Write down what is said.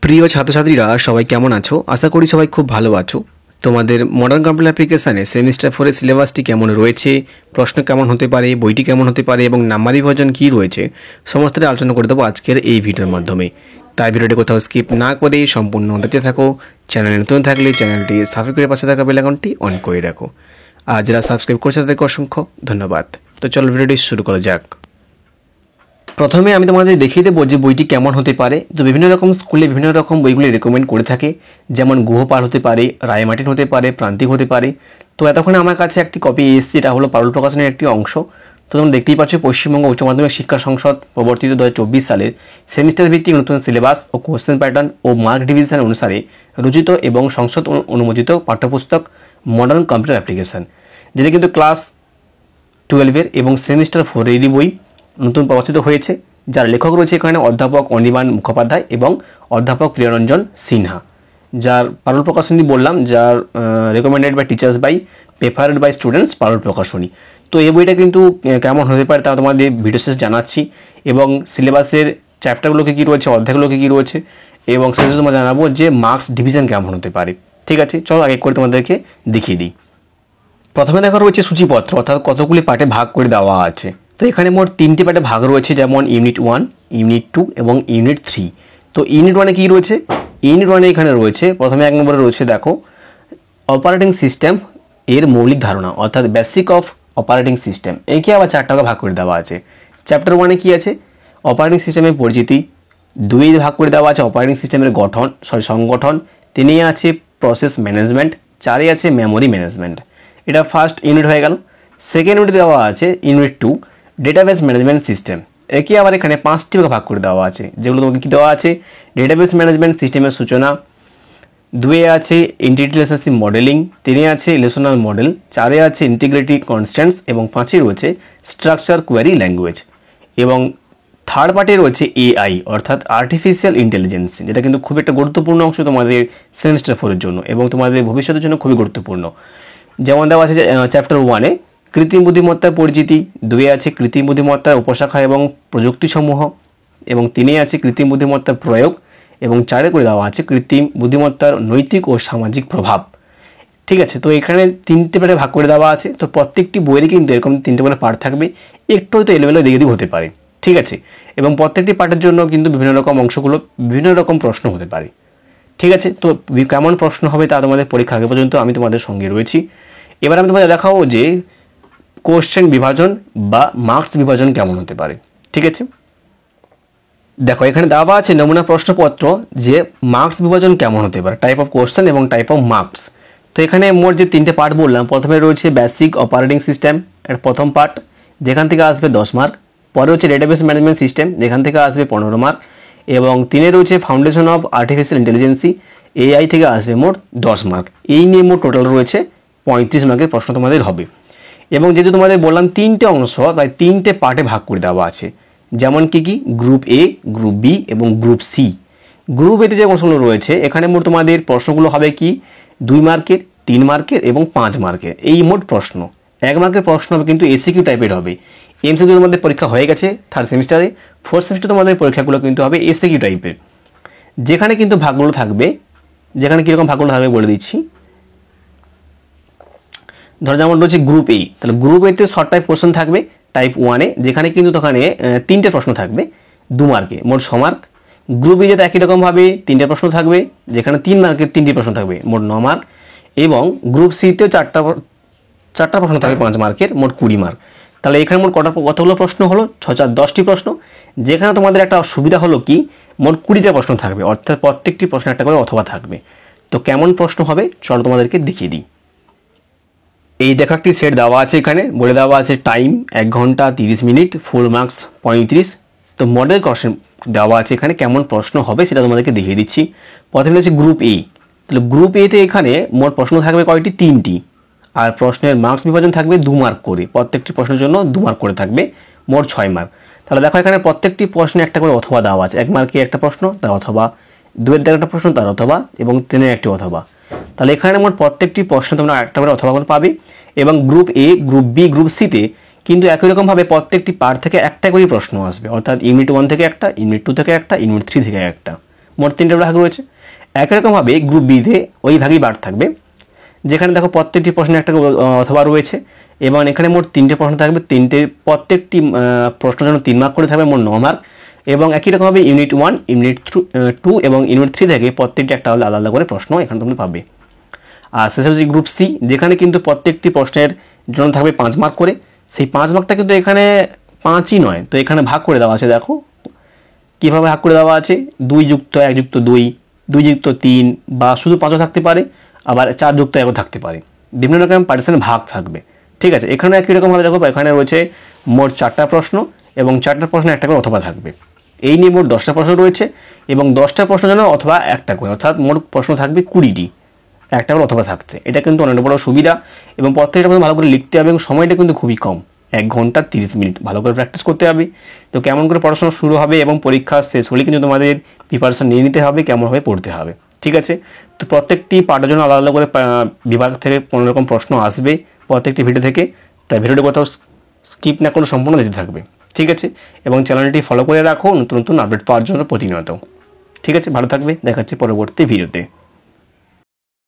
প্রিয় ছাত্রছাত্রীরা সবাই কেমন আছো? আশা করি সবাই খুব ভালো আছো। তোমাদের মডার্ন কম্পিউটার অ্যাপ্লিকেশানে সেমিস্টার 4-এর সিলেবাসটি কেমন রয়েছে, প্রশ্ন কেমন হতে পারে, বইটি কেমন হতে পারে এবং নাম্বার বিভাজন কী রয়েছে সমস্তটা আলোচনা করে দেবো আজকের এই ভিডিওর মাধ্যমে। তাই ভিডিওটি কোথাও স্কিপ না করে সম্পূর্ণ দেখতে থাকো। চ্যানেলে নতুন থাকলে চ্যানেলটি সাবস্ক্রাইব করে পাশে থাকা বেল আইকনটি অন করে রাখো। আর যারা সাবস্ক্রাইব করছে তাদেরকে অসংখ্য ধন্যবাদ। তো চলো ভিডিওটি শুরু করা যাক। প্রথমে আমি তোমাদের দেখিয়ে দেবো যে বইটি কেমন হতে পারে। তো বিভিন্ন রকম স্কুলে বিভিন্ন রকম বইগুলি রেকমেন্ড করে থাকে, যেমন গুহপাল হতে পারে, রায়মার্টিন হতে পারে, প্রান্তিক হতে পারে। তো এতক্ষণে আমার কাছে একটি কপি এসেছে, এটা হলো পারুল প্রকাশনের একটি অংশ। তো তোমরা দেখতেই পাচ্ছ পশ্চিমবঙ্গ উচ্চ মাধ্যমিক শিক্ষা সংসদ প্রবর্তিত 2024 সালের সেমিস্টার ভিত্তিক নতুন সিলেবাস ও কোশ্চেন প্যাটার্ন ও মার্ক ডিভিশন অনুসারে রচিত এবং সংসদ অনুমোদিত পাঠ্যপুস্তক মডার্ন কম্পিউটার অ্যাপ্লিকেশন, যেটা কিন্তু ক্লাস 12-এর এবং সেমিস্টার 4-এরই বই নতুন প্রকাশিত হয়েছে। যার লেখক রয়েছে এখানে অধ্যাপক অনির্বাণ মুখোপাধ্যায় এবং অধ্যাপক প্রিয়রঞ্জন সিনহা। যার পারুল প্রকাশনী বললাম, যার recommended by teachers by, preferred by students, Parul Prakashani. তো এই বইটা কিন্তু কেমন হতে পারে তা তোমাদের ভিডিও শেষে জানাচ্ছি, এবং সিলেবাসের চ্যাপ্টারগুলোকে কী রয়েছে, অধ্যায়গুলোকে কী রয়েছে, এবং শেষে তোমাদের জানাবো যে মার্কস ডিভিশন কেমন হতে পারে। ঠিক আছে, চলো আগে করে তোমাদেরকে দেখিয়ে দিই। প্রথমে দেখা রয়েছে সূচিপত্র, অর্থাৎ কতগুলি পার্টে ভাগ করে দেওয়া আছে। তো এখানে মোট 3টি পার্টে ভাগ রয়েছে, যেমন ইউনিট 1, ইউনিট 2 এবং ইউনিট 3। তো ইউনিট 1-এ কী রয়েছে? ইউনিট 1-এ এখানে রয়েছে প্রথমে 1 নম্বরে রয়েছে, দেখো, অপারেটিং সিস্টেম এর মৌলিক ধারণা, অর্থাৎ বেসিক অফ অপারেটিং সিস্টেম। একে আবার 4টা ভাগে ভাগ করে দেওয়া আছে। চ্যাপ্টার 1-এ কী আছে? অপারেটিং সিস্টেমের পরিচিতি। 2-এ ভাগ করে দেওয়া আছে অপারেটিং সিস্টেমের সংগঠন। 3-এ আছে প্রসেস ম্যানেজমেন্ট। 4-এ আছে মেমোরি ম্যানেজমেন্ট। এটা ফার্স্ট ইউনিট হয়ে গেল। সেকেন্ড ইউনিট দেওয়া আছে ইউনিট 2, ডেটাবেস ম্যানেজমেন্ট সিস্টেম। একে আবার এখানে 5টি ভাগে ভাগ করে দেওয়া আছে, যেগুলো তোমাকে কী দেওয়া আছে? ডেটাবেস ম্যানেজমেন্ট সিস্টেমের সূচনা। 2-এ আছে এন্টিটি রিলেশনশিপ মডেলিং। 3-এ আছে রিলেশনাল মডেল। 4-এ আছে ইন্টিগ্রিটি কনস্ট্যান্টস এবং 5-এ রয়েছে স্ট্রাকচার কোয়ারি ল্যাঙ্গুয়েজ। এবং থার্ড পার্টে রয়েছে এআই, অর্থাৎ আর্টিফিশিয়াল ইন্টেলিজেন্স, যেটা কিন্তু খুব একটা গুরুত্বপূর্ণ অংশ তোমাদের সেমিস্টার 4-এর জন্য এবং তোমাদের ভবিষ্যতের জন্য খুবই গুরুত্বপূর্ণ। যেমন দেওয়া আছে চ্যাপ্টার 1-এ কৃত্রিম বুদ্ধিমত্তার পরিচিতি। 2-এ আছে কৃত্রিম বুদ্ধিমত্তার উপশাখা এবং প্রযুক্তিসমূহ, এবং 3-এ আছে কৃত্রিম বুদ্ধিমত্তার প্রয়োগ, এবং 4-এ করে দেওয়া আছে কৃত্রিম বুদ্ধিমত্তার নৈতিক ও সামাজিক প্রভাব। ঠিক আছে, তো এখানে 3টে পার্টে ভাগ করে দেওয়া আছে। তো প্রত্যেকটি বইয়েরই কিন্তু এরকম 3টে করে পার্ট থাকবে, একটু হয়তো এলোমেলো দিকে দিক হতে পারে। ঠিক আছে, এবং প্রত্যেকটি পার্টের জন্য কিন্তু বিভিন্ন রকম অংশগুলো বিভিন্ন রকম প্রশ্ন হতে পারে। ঠিক আছে, তো কেমন প্রশ্ন হবে তা তোমাদের পরীক্ষা আগে পর্যন্ত আমি তোমাদের সঙ্গে রয়েছি। এবার আমি তোমাদের দেখাবো যে কোশ্চেন বিভাজন বা মার্কস বিভাজন কেমন হতে পারে। ঠিক আছে, দেখো এখানে দেওয়া আছে নমুনা প্রশ্নপত্র যে মার্কস বিভাজন কেমন হতে পারে, টাইপ অফ কোশ্চেন এবং টাইপ অফ মার্কস। তো এখানে মোট যে 3টে পার্ট বললাম, প্রথমে রয়েছে বেসিক অপারেটিং সিস্টেম এর প্রথম পার্ট, যেখান থেকে আসবে 10 মার্ক। পরে হচ্ছে ডেটাবেস ম্যানেজমেন্ট সিস্টেম, যেখান থেকে আসবে 15 মার্ক। এবং 3-এ রয়েছে ফাউন্ডেশন অফ আর্টিফিশিয়াল ইন্টেলিজেন্সি, এআই, থেকে আসবে মোট 10 মার্ক। এই নিয়ে মোট টোটাল রয়েছে 35 মার্কের প্রশ্ন তোমাদের হবে। এবং যেহেতু তোমাদের বললাম 3টে অংশ, তাই 3টে পার্টে ভাগ করে দেওয়া আছে। যেমন কি গ্রুপ এ, গ্রুপ বি এবং গ্রুপ সি। গ্রুপ এতে যে প্রশ্নগুলো রয়েছে, এখানে মোট তোমাদের প্রশ্নগুলো হবে কি 2 মার্কের, 3 মার্কের এবং 5 মার্কের। এই মোট প্রশ্ন 1 মার্কের প্রশ্ন হবে, কিন্তু এসিকিউ টাইপের হবে। এমসিকিউ তোমাদের পরীক্ষা হয়ে গেছে 3rd সেমিস্টারে। 4th সেমিস্টারে তোমাদের পরীক্ষাগুলো কিন্তু হবে এসিকিউ টাইপের, যেখানে কিন্তু ভাগগুলো থাকবে। যেখানে কীরকম ভাগগুলো থাকবে বলে দিচ্ছি। ধরো যেমন রয়েছে গ্রুপ এ, তাহলে গ্রুপ এতে শর্ট টাইপ কোশ্চেন থাকবে টাইপ 1-এ, যেখানে কিন্তু ওখানে 3টে প্রশ্ন থাকবে 2 মার্কে, মোট 6 মার্ক। গ্রুপ বি যেতে একই রকমভাবে 3টে প্রশ্ন থাকবে, যেখানে 3 মার্কের 3টি প্রশ্ন থাকবে, মোট 9 মার্ক। এবং গ্রুপ সিতেও 4টা প্রশ্ন থাকবে 5 মার্কের, মোট 20 মার্ক। তাহলে এখানে মোট কতগুলো প্রশ্ন হলো? 6 × 10টি প্রশ্ন। যেখানে তোমাদের একটা সুবিধা হলো কি, মোট 20টা প্রশ্ন থাকবে, অর্থাৎ প্রত্যেকটি প্রশ্ন একটা করে অথবা থাকবে। তো কেমন প্রশ্ন হবে চলো তোমাদেরকে দেখিয়ে দিই। এই দেখো একটি সেট দেওয়া আছে, এখানে বলে দেওয়া আছে টাইম 1 ঘন্টা 30 মিনিট, ফুল মার্কস 35। তো মডেল কোশ্চেন দেওয়া আছে এখানে, কেমন প্রশ্ন হবে সেটা তোমাদেরকে দেখিয়ে দিচ্ছি। প্রথমে হচ্ছে গ্রুপ এ। তাহলে গ্রুপ এতে এখানে মোট প্রশ্ন থাকবে কয়টি? 3টি। আর প্রশ্নের মার্কস বিভাজন থাকবে 2 মার্ক করে, প্রত্যেকটি প্রশ্নের জন্য 2 মার্ক করে থাকবে, মোট 6 মার্ক। তাহলে দেখো এখানে প্রত্যেকটি প্রশ্নে একটা করে অথবা দেওয়া আছে। 1 মার্কে একটা প্রশ্ন, তার অথবা, 2-এর একটা প্রশ্ন, তার অথবা, এবং 3-এর একটি অথবা। তাহলে এখানে মোট প্রত্যেকটি প্রশ্ন তোমরা একটা করে অথবা করে পাবে। এবং group A, group B, group সিতে কিন্তু একই রকমভাবে প্রত্যেকটি পার্ট থেকে একটা করেই প্রশ্ন আসবে, অর্থাৎ ইউনিট 1 থেকে একটা, ইউনিট 2 থেকে একটা, ইউনিট 3 থেকে একটা, মোট 3টে ভাগ রয়েছে। একই রকমভাবে গ্রুপ বিতে ওই ভাগই বার থাকবে, যেখানে দেখো প্রত্যেকটি প্রশ্নে একটা অথবা রয়েছে এবং এখানে মোট 3টে প্রশ্ন থাকবে, প্রত্যেকটি প্রশ্নের জন্য 3 মার্ক করে থাকবে, মোট 9 মার্ক। এবং একই রকমভাবে ইউনিট 1, ইউনিট 2 এবং ইউনিট 3 থেকে প্রত্যেকটি একটা আলাদা আলাদা করে প্রশ্ন এখানে তুমি পাবে। আর শেষে হচ্ছে গ্রুপ সি, যেখানে কিন্তু প্রত্যেকটি প্রশ্নের জন্য থাকবে 5 মার্ক করে। সেই 5 মার্কটা কিন্তু এখানে 5ই নয়, তো এখানে ভাগ করে দেওয়া আছে। দেখো কীভাবে ভাগ করে দেওয়া আছে, 2 যুক্ত 1 যুক্ত 2, 2 যুক্ত 3, বা শুধু 5ও থাকতে পারে, আবার 4 যুক্ত 1ও থাকতে পারে, বিভিন্ন রকম পার্টিশনে ভাগ থাকবে। ঠিক আছে, এখানে একই রকমভাবে দেখো এখানে রয়েছে মোট 4টা প্রশ্ন এবং 4টা প্রশ্ন একটা করে অথবা থাকবে। এই নিয়ে মোট 10টা প্রশ্ন রয়েছে এবং 10টা প্রশ্নের জন্য অথবা একটা করে, অর্থাৎ মোট প্রশ্ন থাকবে 20টি, একটা করে অথবা থাকছে। এটা কিন্তু অনেক বড় সুবিধা এবং প্রত্যেকটা প্রশ্ন ভালো করে লিখতে হবে এবং সময়টা কিন্তু খুবই কম, 1 ঘন্টা 30 মিনিট ভালো করে প্র্যাকটিস করতে হবে। তো কেমন করে পড়াশোনা শুরু হবে এবং পরীক্ষা শেষ হলে কিন্তু তোমাদের প্রিপারেশন নিয়ে নিতে হবে, কেমনভাবে পড়তে হবে। ঠিক আছে, তো প্রত্যেকটি পার্টের জন্য আলাদা আলাদা করে বিভাগ থেকে 15 রকম প্রশ্ন আসবে প্রত্যেকটি ভিডিও থেকে, তাই ভিডিওটি কোথাও স্কিপ না করে সম্পূর্ণ দিতে থাকবে। ঠিক আছে, এবং চ্যানেলটি ফলো করে রাখো নতুন নতুন আপডেট পাওয়ার জন্য প্রতিনিয়ত। ঠিক আছে, ভালো থাকবে, দেখা হচ্ছে পরবর্তী ভিডিওতে।